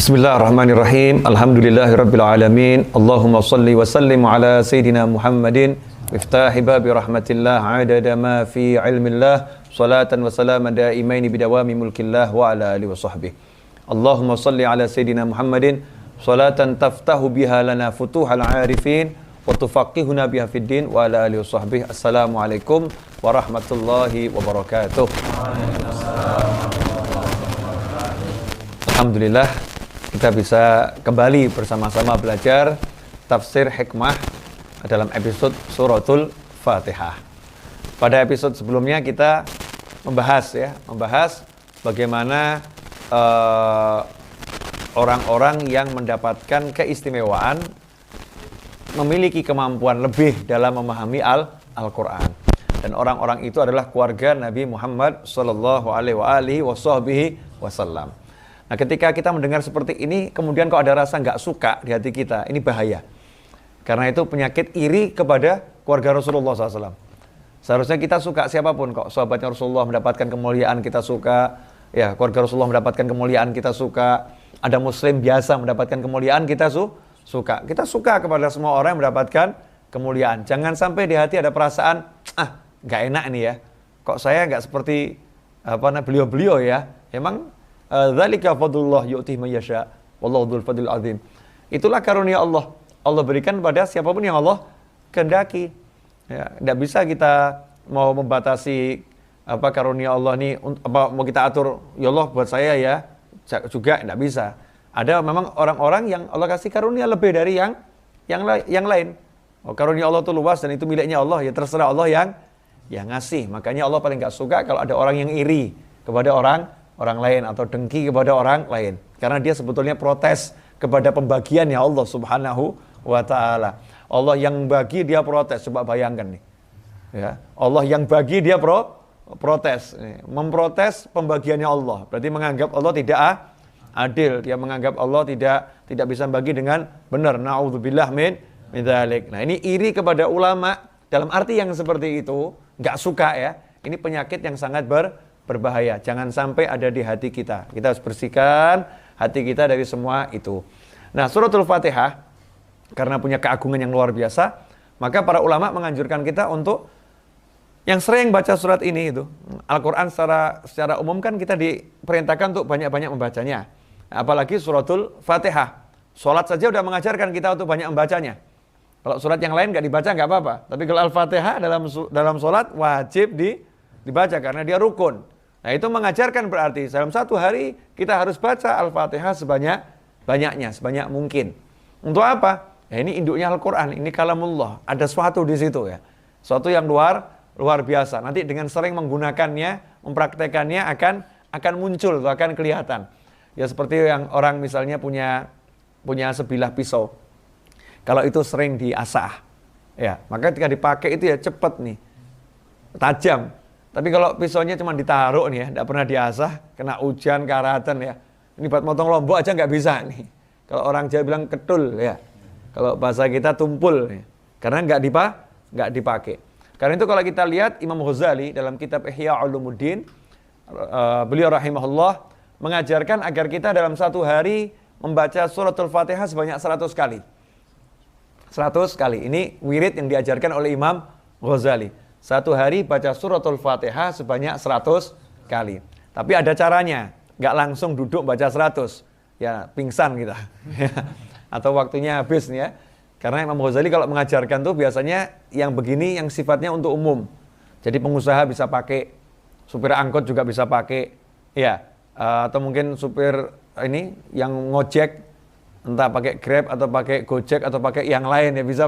Bismillahirrahmanirrahim. Alhamdulillahirabbil alamin. Allahumma shalli wa sallim ala sayidina Muhammadin miftahi babi rahmatillah adada ma fi ilmillah salatan wa salaman daimaini bidawami mulkillah wa ala alihi wa sahbihi. Allahumma shalli ala sayidina Muhammadin salatan taftahu biha lana futuhal arifin wa tufaqihuna biha fid din wa ala alihi wa sahbihi. Assalamualaikum warahmatullahi wabarakatuh. Alhamdulillah kita bisa kembali bersama-sama belajar tafsir hikmah dalam episode suratul Fatihah. Pada episode sebelumnya kita membahas bagaimana orang-orang yang mendapatkan keistimewaan memiliki kemampuan lebih dalam memahami Al-Quran. Dan orang-orang itu adalah keluarga Nabi Muhammad sallallahu alaihi wasallam. Nah, ketika kita mendengar seperti ini, kemudian kok ada rasa nggak suka di hati kita, ini bahaya. Karena itu penyakit iri kepada keluarga Rasulullah SAW. Seharusnya kita suka siapapun kok. Sahabatnya Rasulullah mendapatkan kemuliaan, kita suka. Ya, keluarga Rasulullah mendapatkan kemuliaan, kita suka. Ada muslim biasa mendapatkan kemuliaan, kita suka. Kita suka kepada semua orang yang mendapatkan kemuliaan. Jangan sampai di hati ada perasaan, nggak enak nih ya. Kok saya nggak seperti beliau-beliau ya. Emang dzalika fadlullah yu'tihi may yasha wallahu dzul fadlil azim. Itulah karunia Allah. Allah berikan pada siapapun yang Allah kehendaki. Ya, enggak bisa kita mau membatasi karunia Allah ini mau kita atur ya Allah buat saya ya. Juga enggak bisa. Ada memang orang-orang yang Allah kasih karunia lebih dari yang lain. Karunia Allah itu luas dan itu miliknya Allah, ya terserah Allah yang ngasih. Makanya Allah paling enggak suka kalau ada orang yang iri kepada orang lain atau dengki kepada orang lain, karena dia sebetulnya protes kepada pembagiannya Allah Subhanahu wa taala. Allah yang bagi dia protes, coba bayangkan nih. Ya, Allah yang bagi dia protes, memprotes pembagiannya Allah. Berarti menganggap Allah tidak adil, dia menganggap Allah tidak bisa bagi dengan benar. Nauzubillah min dzalik. Nah, ini iri kepada ulama dalam arti yang seperti itu, enggak suka ya. Ini penyakit yang sangat berbahaya. Jangan sampai ada di hati kita. Kita harus bersihkan hati kita dari semua itu. Nah, suratul Fatihah karena punya keagungan yang luar biasa, maka para ulama menganjurkan kita untuk yang sering baca surat ini itu. Al-Qur'an secara umum kan kita diperintahkan untuk banyak-banyak membacanya. Apalagi suratul Fatihah. Salat saja udah mengajarkan kita untuk banyak membacanya. Kalau surat yang lain nggak dibaca nggak apa-apa. Tapi kalau Al-Fatihah dalam salat wajib dibaca karena dia rukun. Nah, itu mengajarkan berarti dalam satu hari kita harus baca Al-Fatihah sebanyak-banyaknya, sebanyak mungkin. Untuk apa? Ya, ini induknya Al-Quran, ini kalamullah. Ada sesuatu di situ ya. Sesuatu yang luar biasa. Nanti dengan sering menggunakannya, mempraktekannya akan muncul, akan kelihatan. Ya seperti yang orang misalnya punya sebilah pisau. Kalau itu sering diasah, ya, maka ketika dipakai itu ya cepat nih, tajam. Tapi kalau pisaunya cuma ditaruh nih ya, tidak pernah diasah, kena hujan, karatan ya. Ini buat motong lombok aja nggak bisa nih. Kalau orang Jawa bilang ketul ya. Kalau bahasa kita tumpul ya. Karena nggak dipakai. Karena itu kalau kita lihat Imam Ghazali dalam kitab Ihya Ulumuddin, beliau rahimahullah mengajarkan agar kita dalam satu hari membaca suratul Fatihah sebanyak 100 kali. 100 kali. Ini wirid yang diajarkan oleh Imam Ghazali. Satu hari baca suratul Fatihah sebanyak 100 kali. Tapi ada caranya, nggak langsung duduk baca 100. Ya, pingsan kita. Atau waktunya habis nih ya. Karena Imam Ghazali kalau mengajarkan tuh biasanya yang begini yang sifatnya untuk umum. Jadi pengusaha bisa pakai, supir angkot juga bisa pakai. Ya, atau mungkin supir ini yang ngojek, entah pakai Grab atau pakai Gojek atau pakai yang lain ya bisa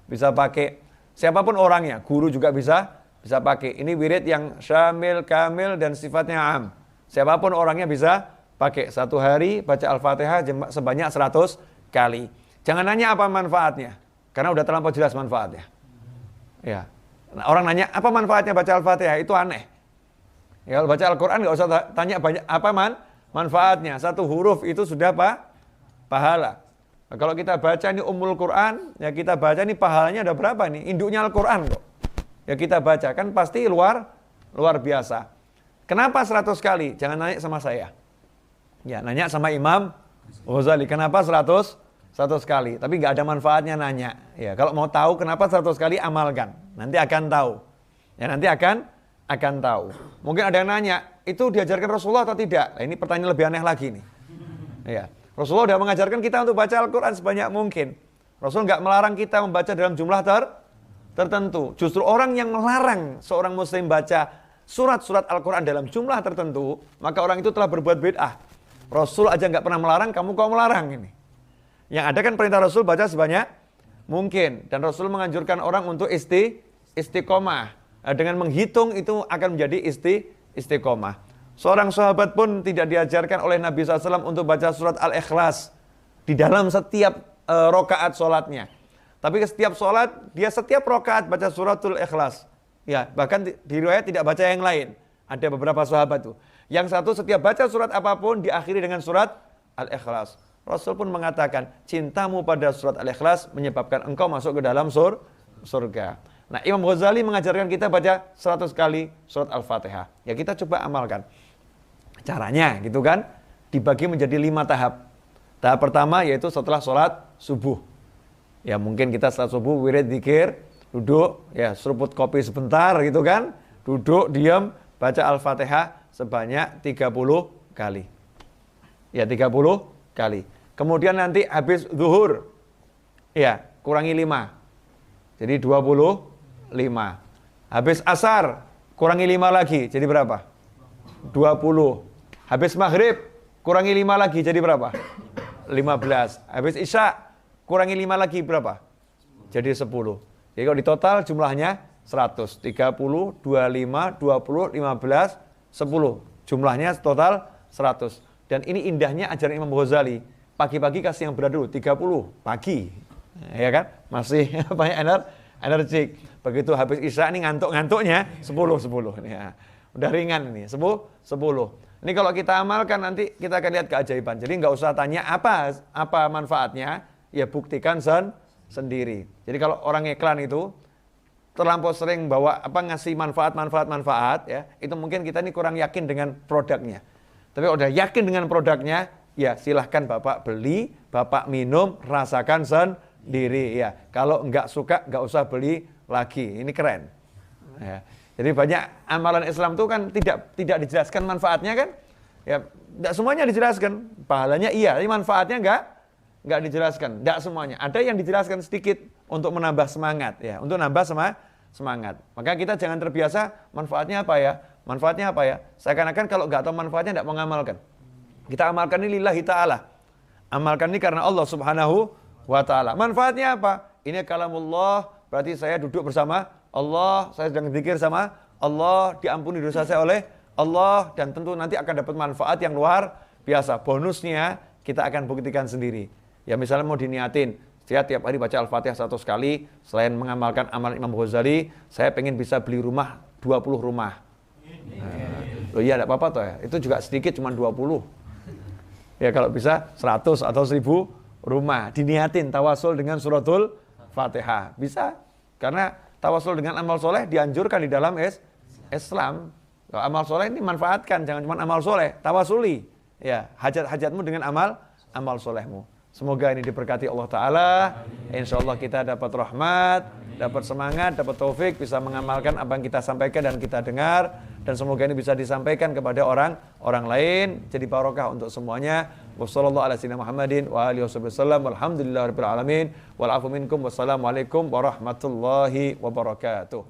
bisa pakai. Siapapun orangnya, guru juga bisa pakai. Ini wirid yang syamil, kamil, dan sifatnya am. Siapapun orangnya bisa pakai. Satu hari baca Al-Fatihah sebanyak 100 kali. Jangan nanya apa manfaatnya, karena udah terlampau jelas manfaatnya. Ya. Nah, orang nanya, apa manfaatnya baca Al-Fatihah? Itu aneh. Ya, kalau baca Al-Quran nggak usah tanya banyak apa manfaatnya. Satu huruf itu sudah pahala. Nah, kalau kita baca ini Ummul Quran, ya kita baca ini pahalanya ada berapa nih? Induknya Al-Quran kok. Ya kita baca, kan pasti luar biasa. Kenapa 100 kali? Jangan nanya sama saya. Ya, nanya sama Imam Ghazali. Kenapa 100 kali? Tapi nggak ada manfaatnya nanya. Ya, kalau mau tahu kenapa 100 kali, amalkan. Nanti akan tahu. Ya, nanti akan tahu. Mungkin ada yang nanya, itu diajarkan Rasulullah atau tidak? Nah, ini pertanyaan lebih aneh lagi nih. Ya, Rasulullah sudah mengajarkan kita untuk baca Al-Quran sebanyak mungkin. Rasul nggak melarang kita membaca dalam jumlah tertentu. Justru orang yang melarang seorang muslim baca surat-surat Al-Quran dalam jumlah tertentu, maka orang itu telah berbuat bid'ah. Rasul aja nggak pernah melarang, kamu kok melarang ini? Yang ada kan perintah Rasul baca sebanyak mungkin. Dan Rasul menganjurkan orang untuk istiqomah. Dengan menghitung itu akan menjadi istiqomah. Seorang sahabat pun tidak diajarkan oleh Nabi SAW untuk baca surat Al-Ikhlas di dalam setiap rokaat sholatnya. Tapi setiap sholat, dia setiap rokaat baca suratul Ikhlas. Ya, bahkan di riwayat tidak baca yang lain. Ada beberapa sahabat tuh. Yang satu setiap baca surat apapun diakhiri dengan surat Al-Ikhlas. Rasul pun mengatakan, cintamu pada surat Al-Ikhlas menyebabkan engkau masuk ke dalam surga. Nah, Imam Ghazali mengajarkan kita baca 100 kali surat Al-Fatihah. Ya, kita coba amalkan. Caranya gitu kan, dibagi menjadi 5 tahap. Tahap pertama yaitu setelah sholat subuh. Ya, mungkin kita setelah subuh wirid dzikir, duduk, ya seruput kopi sebentar gitu kan, duduk, diam, baca Al-Fatihah sebanyak 30 kali. Ya, 30 kali. Kemudian nanti habis zuhur, ya kurangi 5. Jadi 25. Habis asar, kurangi 5 lagi, jadi berapa? 20. Habis maghrib, kurangi 5 lagi, jadi berapa? 15. Habis isya, kurangi 5 lagi berapa? Jadi 10. Jadi kalau di total jumlahnya 100, 30, 25, 20, 15, 10. Jumlahnya total 100. Dan ini indahnya ajaran Imam Ghazali. Pagi-pagi kasih yang berat dulu, 30 pagi. Ya kan? Masih banyak energik. Begitu habis isya ini ngantuk-ngantuknya 10. Ya. Udah ringan ini, 10. Ini kalau kita amalkan nanti kita akan lihat keajaiban. Jadi nggak usah tanya apa manfaatnya, ya buktikan sendiri. Jadi kalau orang iklan itu terlampau sering bawa ngasih manfaat ya, itu mungkin kita ini kurang yakin dengan produknya. Tapi udah yakin dengan produknya, ya silahkan Bapak beli, Bapak minum, rasakan sendiri ya. Kalau nggak suka nggak usah beli lagi. Ini keren. Ya. Jadi banyak amalan Islam itu kan tidak dijelaskan manfaatnya kan? Ya, tidak semuanya dijelaskan. Pahalanya iya, tapi manfaatnya nggak dijelaskan, tidak semuanya. Ada yang dijelaskan sedikit untuk menambah semangat, ya, untuk nambah semangat. Maka kita jangan terbiasa manfaatnya apa ya, seakan-akan kalau nggak tahu manfaatnya tidak mengamalkan. Kita amalkan ini lillahi ta'ala. Amalkan ini karena Allah subhanahu wa ta'ala. Manfaatnya apa? Ini kalamullah, berarti saya duduk bersama Allah, saya sedang zikir sama Allah, diampuni dosa saya oleh Allah, dan tentu nanti akan dapat manfaat yang luar biasa. Bonusnya kita akan buktikan sendiri. Ya misalnya mau diniatin, saya tiap hari baca Al-Fatihah 100 kali, selain mengamalkan amal Imam Ghazali, saya pengen bisa beli rumah 20 rumah. Loh iya, tidak apa-apa toh ya, itu juga sedikit, cuma 20. Ya kalau bisa 100 atau 1000 rumah, diniatin tawasul dengan suratul Fatihah. Bisa, karena tawasul dengan amal soleh dianjurkan di dalam Islam. Amal soleh ini manfaatkan, jangan cuma amal soleh, tawasuli. Ya, hajat-hajatmu dengan amal solehmu. Semoga ini diberkati Allah Ta'ala. Insya Allah kita dapat rahmat, dapat semangat, dapat taufik, bisa mengamalkan apa yang kita sampaikan dan kita dengar. Dan semoga ini bisa disampaikan kepada orang lain. Jadi barokah untuk semuanya. Wassalamualaikum warahmatullahi wabarakatuh.